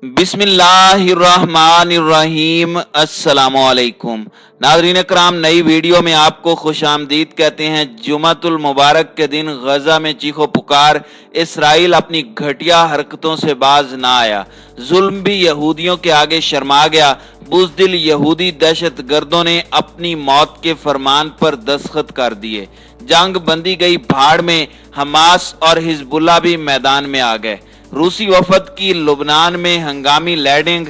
बिस्मिल्लाहिर्रहमानिर्रहीम। अस्सलामुअलैकुम नाज़रीन कराम, नई वीडियो में आपको खुशामदीद कहते हैं। जुमातुल मुबारक के दिन गजा में चीखो पुकार, इसराइल अपनी घटिया हरकतों से बाज ना आया। जुल्म भी यहूदियों के आगे शर्मा गया। बुज़दिल यहूदी दहशत गर्दों ने अपनी मौत के फरमान पर दस्तखत कर दिए। जंग बंदी गई भाड़ में, हमास और हिजबुल्लाह भी मैदान में आ गए। रूसी वफद की लुबनान में हंगामी लैंडिंग,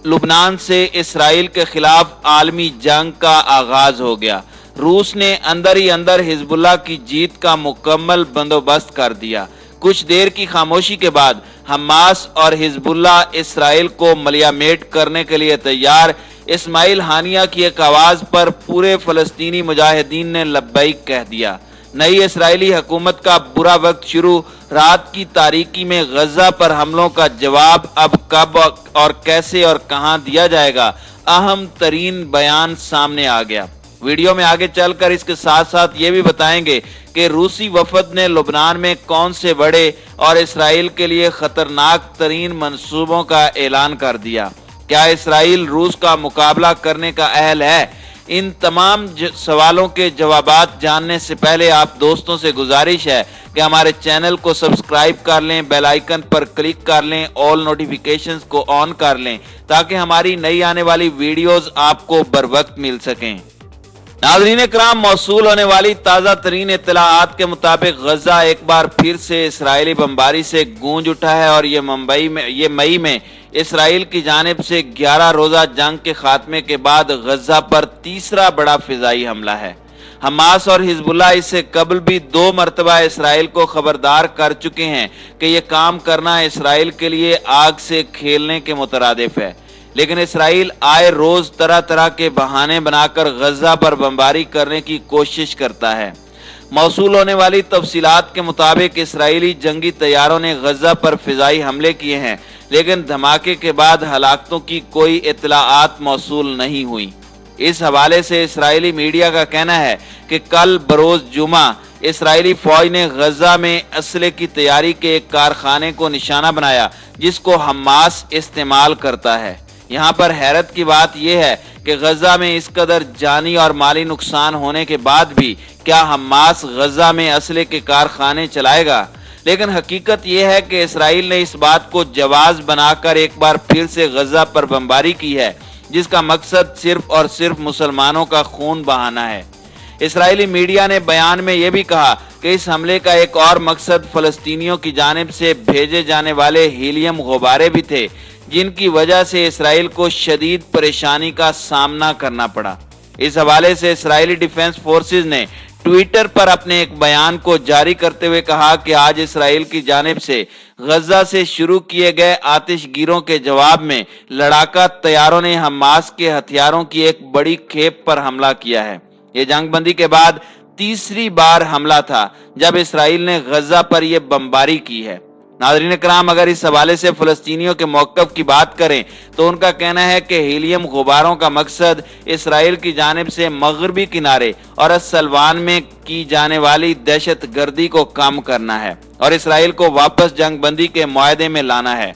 लुबनान से इसराइल के खिलाफ आलमी जंग का आगाज हो गया। रूस ने अंदर ही अंदर हिजबुल्लाह की जीत का मुकम्मल बंदोबस्त कर दिया। कुछ देर की खामोशी के बाद हमास और हिजबुल्लाह इसराइल को मलियामेट करने के लिए तैयार। इस्माइल हानिया की एक आवाज पर पूरे फलस्तीनी मुजाहिदीन ने लब्बैक कह दिया। नई इसराइली हुकूमत का बुरा वक्त शुरू। रात की तारीकी में गजा पर हमलों का जवाब अब कब और कैसे और कहां दिया जाएगा, अहम तरीन बयान सामने आ गया। वीडियो में आगे चलकर इसके साथ साथ ये भी बताएंगे कि रूसी वफद ने लुबनान में कौन से बड़े और इसराइल के लिए खतरनाक तरीन मंसूबों का ऐलान कर दिया। क्या इसराइल रूस का मुकाबला करने का अहल है? इन तमाम सवालों के जवाबात जानने से पहले आप दोस्तों से गुजारिश है कि हमारे चैनल को सब्सक्राइब कर लें, बेल आइकन पर क्लिक कर लें, ऑल नोटिफिकेशंस को ऑन कर लें ताकि हमारी नई आने वाली वीडियोस आपको बर वक्त मिल सकें। नाज़रीन कराम, मौसूल होने वाली ताज़ा तरीन इत्तलाआत के मुताबिक गजा एक बार फिर से इसराइली बमबारी से गूंज उठा है और ये मई में इसराइल की जानिब से 11 रोजा जंग के खात्मे के बाद गजा पर तीसरा बड़ा फिजाई हमला है। हमास और हिजबुल्लाह इससे कबल भी 2 मरतबा इसराइल को खबरदार कर चुके हैं कि यह काम करना इसराइल के लिए आग से खेलने के मुतरादिफ है, लेकिन इसराइल आए रोज तरह तरह के बहाने बनाकर गजा पर बमबारी करने की कोशिश करता है। मौसूल होने वाली तफसीलात के मुताबिक इसराइली जंगी तैयारों ने गजा पर फिजाई हमले किए हैं, लेकिन धमाके के बाद हलाकतों की कोई इत्तलाआत मौसूल नहीं हुई। इस हवाले से इसराइली मीडिया का कहना है कि कल बरोज जुमा इसराइली फौज ने गजा में असले की तैयारी के एक कारखाने को निशाना बनाया जिसको हमास इस्तेमाल करता है। यहाँ पर हैरत की बात यह है कि गजा में इस कदर जानी और माली नुकसान होने के बाद भी क्या हमास गजा में असले के कारखाने चलाएगा? लेकिन हकीकत यह है कि इसराइल ने इस बात को जवाज बनाकर एक बार फिर से गजा पर बमबारी की है, जिसका मकसद सिर्फ और सिर्फ मुसलमानों का खून बहाना है। इसराइली मीडिया ने बयान में यह भी कहा कि इस हमले का एक और मकसद फलस्तीनियों की जानिब से भेजे जाने वाले हीलियम गुब्बारे भी थे, जिनकी वजह से इसराइल को शदीद परेशानी का सामना करना पड़ा। इस हवाले से इसराइली डिफेंस फोर्सेज ने ट्विटर पर अपने एक बयान को जारी करते हुए कहा कि आज इसराइल की जानिब से गजा से शुरू किए गए आतिशगीरों के जवाब में लड़ाका तैयारों ने हमास के हथियारों की एक बड़ी खेप पर हमला किया है। ये जंगबंदी के बाद तीसरी बार हमला था जब इसराइल ने गजा पर यह बमबारी की है। नाज़रीन कराम, अगर इस हवाले से फलस्तीनियों के मौक़िफ़ की बात करें तो उनका कहना है कि हीलियम गुब्बारों का मकसद इसराइल की जानिब से मगरबी किनारे और सलवान में की जाने वाली दहशत गर्दी को कम करना है और इसराइल को वापस जंगबंदी के मुआहदे में लाना है।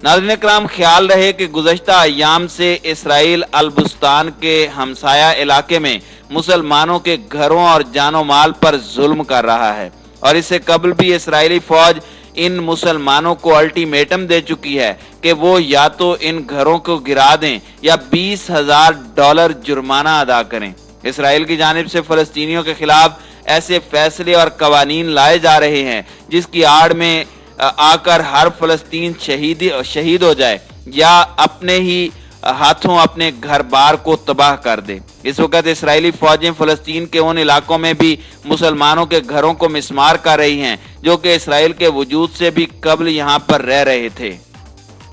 नाज़रीन कराम, ख्याल रहे कि गुज़श्ता अय्याम से इसराइल अल-बुस्तान के हमसाया इलाके में मुसलमानों के घरों और जानो माल पर जुल्म कर रहा है और इससे कबल भी इसराइली फौज इन मुसलमानों को अल्टीमेटम दे चुकी है कि वो या तो इन घरों को गिरा दें या $20,000 जुर्माना अदा करें। इसराइल की जानिब से फलस्तीनियों के खिलाफ ऐसे फैसले और कवानीन लाए जा रहे हैं जिसकी आड़ में आकर हर फलस्तीन शहीद हो जाए या अपने ही हाथों अपने घर बार को तबाह कर दे। इस वक्त इसराइली फौजें फलस्तीन के उन इलाकों में भी मुसलमानों के घरों को मिस्मार कर रही हैं जो कि इसराइल के वजूद से भी कबल यहाँ पर रह रहे थे।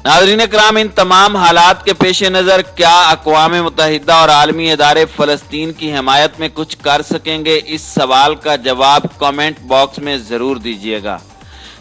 नाज़रीन कराम, इन तमाम हालात के पेश नज़र क्या अक़वाम मुत्तहिदा और आलमी इदारे फलस्तीन की हिमायत में कुछ कर सकेंगे? इस सवाल का जवाब कमेंट बॉक्स में ज़रूर दीजिएगा।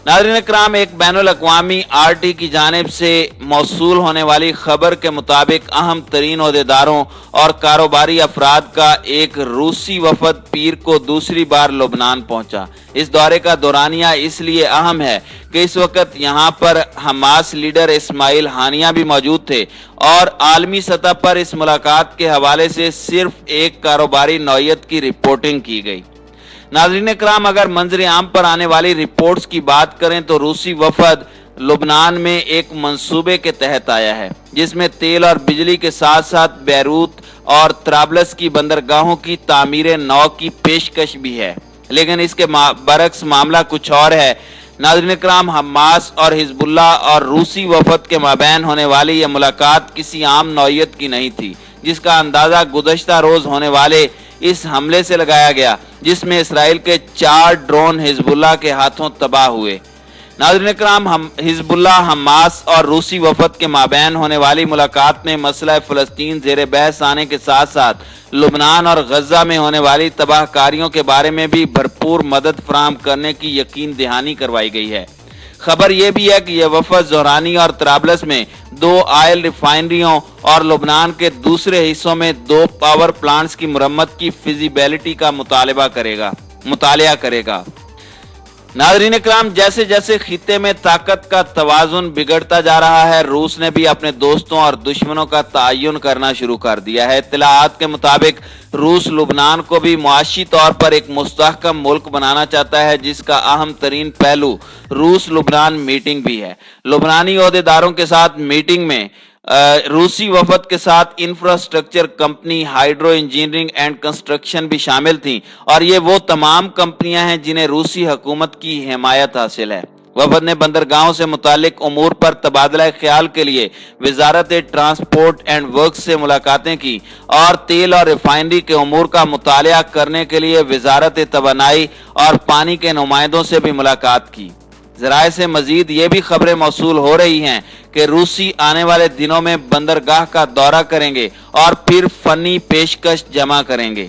नाज़रीन इकराम, एक बैनुल अक़वामी RT की जानिब से मौसूल होने वाली खबर के मुताबिक अहम तरीन ओहदेदारों और कारोबारी अफराद का एक रूसी वफद पीर को दूसरी बार लुबनान पहुंचा। इस दौरे का दौरानिया इसलिए अहम है कि इस वक्त यहाँ पर हमास लीडर इस्माइल हानिया भी मौजूद थे और आलमी सतह पर इस मुलाकात के हवाले से सिर्फ एक कारोबारी नौयत की रिपोर्टिंग की गई। नाज़रीन इकराम, अगर मंजर आम पर आने वाली रिपोर्ट्स की बात करें तो रूसी वफद लुबनान में एक मंसूबे के तहत आया है जिसमें तेल और बिजली के साथ साथ बैरूत और त्राबलस की बंदरगाहों की तामीर नौ की पेशकश भी है, लेकिन इसके बरक्स मामला कुछ और है। नाज़रीन इकराम, हमास और हिजबुल्लाह और रूसी वफद के माबैन होने वाली यह मुलाकात किसी आम नौयत की नहीं थी, जिसका अंदाजा गुज़श्ता रोज होने वाले इस हमले से लगाया गया जिसमें इसराइल के 4 ड्रोन हिजबुल्लाह के हाथों तबाह हुए। नाज़रीन इकराम, हिजबुल्लाह, हमास और रूसी वफद के माबैन होने वाली मुलाकात में मसला फ़लस्तीन ज़ेर बहस आने के साथ साथ लुबनान और गजा में होने वाली तबाहकारियों के बारे में भी भरपूर मदद फराहम करने की यकीन दहानी करवाई गई है। खबर यह भी है कि यह वफद ज़ोरानी और त्राबलस में 2 ऑयल रिफाइनरियों और लुबनान के दूसरे हिस्सों में 2 पावर प्लांट्स की मुरम्मत की फिजिबिलिटी का मुतालिया करेगा। नाज़रीन इकराम, जैसे जैसे खित्ते में ताकत का तवाज़ुन बिगड़ता जा रहा है, रूस ने भी अपने दोस्तों और दुश्मनों का तयन करना शुरू कर दिया है। इत्तलाआत के मुताबिक रूस लुबनान को भी मुआशी तौर पर एक मुस्तहकम मुल्क बनाना चाहता है, जिसका अहम तरीन पहलू रूस लुबनान मीटिंग भी है। लुबनानी ओहदेदारों के साथ मीटिंग में रूसी वफद के साथ infrastructure company, hydro engineering and construction भी शामिल थी और ये वो तमाम कंपनियां हैं जिन्हें रूसी हुकूमत की हिमायत हासिल है। वफद ने बंदरगाहों से मुतालिक उमूर पर तबादला ख्याल के लिए वजारत ट्रांसपोर्ट एंड वर्क्स से मुलाकातें की और तेल और रिफाइनरी के उमूर का मुतालिया करने के लिए वजारत तवानाई और पानी के नुमाइंदों से भी मुलाकात की। ज़राए से मजीद ये भी खबरें मौसूल हो रही हैं कि रूसी आने वाले दिनों में बंदरगाह का दौरा करेंगे और फिर फनी पेशकश जमा करेंगे।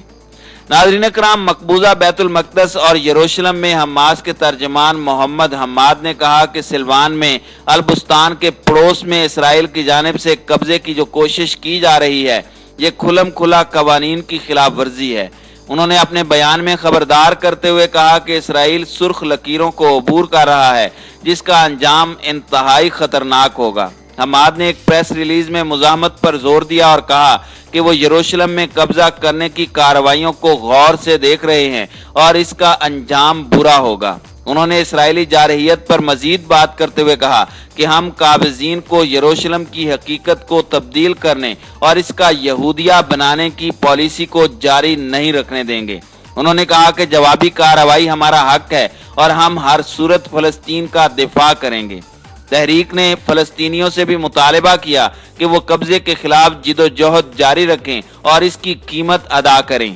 नाज़रीन इकराम, मकबूजा बैतुल मक़दस और यरूशलेम में हमास के तर्जमान मोहम्मद हम्माद ने कहा कि सिलवान में अल-बुस्तान के पड़ोस में इसराइल की जानिब से कब्जे की जो कोशिश की जा रही है, ये खुलम खुला कवानीन की खिलाफ वर्जी है। उन्होंने अपने बयान में खबरदार करते हुए कहा कि इसराइल सुर्ख लकीरों को अबूर कर रहा है जिसका अंजाम इंतहाई खतरनाक होगा। हम्माद ने एक प्रेस रिलीज में मुज़ाहमत पर जोर दिया और कहा कि वो यरूशलेम में कब्जा करने की कार्रवाइयों को गौर से देख रहे हैं और इसका अंजाम बुरा होगा। उन्होंने इसराइली जारहियत पर मजीद बात करते हुए कहा कि हम काबिज़ीन को यरूशलेम की हकीकत को तब्दील करने और इसका यहूदिया बनाने की पॉलिसी को जारी नहीं रखने देंगे। उन्होंने कहा कि जवाबी कार्रवाई हमारा हक है और हम हर सूरत फ़लस्तीन का दिफा करेंगे। तहरीक ने फ़लस्तीनियों से भी मुतालबा किया कि वो कब्जे के खिलाफ जिदोजहद जारी रखें और इसकी कीमत अदा करें।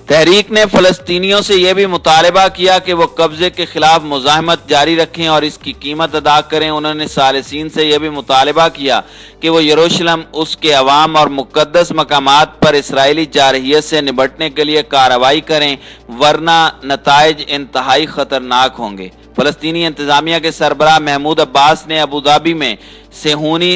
तहरीक ने फ़लस्तीनियों से यह भी मुतालबा किया कि वो कब्जे के खिलाफ मुज़ाहमत जारी रखें और इसकी कीमत अदा करें। उन्होंने सालिसीन से यह भी मुतालबा किया कि वो यरूशलेम, उसके अवाम और मुक़द्दस मकामात पर इसराइली जारहियत से निपटने के लिए कार्रवाई करें, वरना नताइज इंतहाई ख़तरनाक होंगे। फ़लस्तीनी इंतज़ामिया के सरबराह महमूद अब्बास ने अबू धाबी में सेहूनी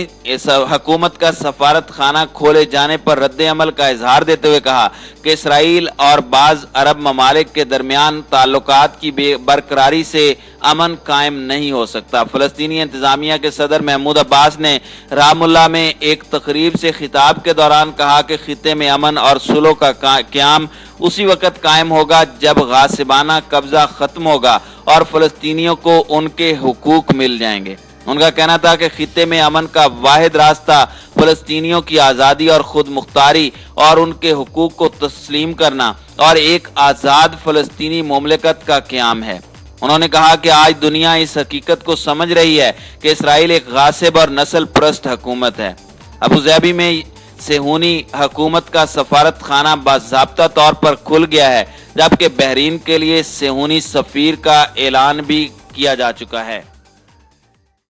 हुकूमत का सफारत खाना खोले जाने पर रद्द अमल का इजहार देते हुए कहा कि इसराइल और बाज़ अरब ममालिक के दरमियान ताल्लुकात की बरकरारी से अमन कायम नहीं हो सकता। फ़लस्तीनी इंतज़ामिया के सदर महमूद अब्बास ने रामुल्ला में एक तकरीब से खिताब के दौरान कहा कि खित्ते में अमन और सुलह का क़याम उसी वक़्त कायम होगा जब गासिबाना कब्जा ख़त्म होगा और फ़लस्तीनियों को उनके हुकूक मिल जाएंगे। उनका कहना था कि खित्ते में अमन का वाहिद रास्ता फ़लस्तीनियों की आज़ादी और खुद मुख्तारी और उनके हुकूक को तस्लीम करना और एक आज़ाद फ़लस्तीनी मुमलिकत का क़याम है। उन्होंने कहा कि आज दुनिया इस हकीकत को समझ रही है कि इसराइल एक गासिब और नस्ल परस्त हुकूमत है। अबू धाबी में सेहूनी हुकूमत का सफारत खाना बाज़ाब्ता तौर पर खुल गया है, जबकि बहरीन के लिए सेहूनी सफ़ीर का ऐलान भी किया जा चुका है।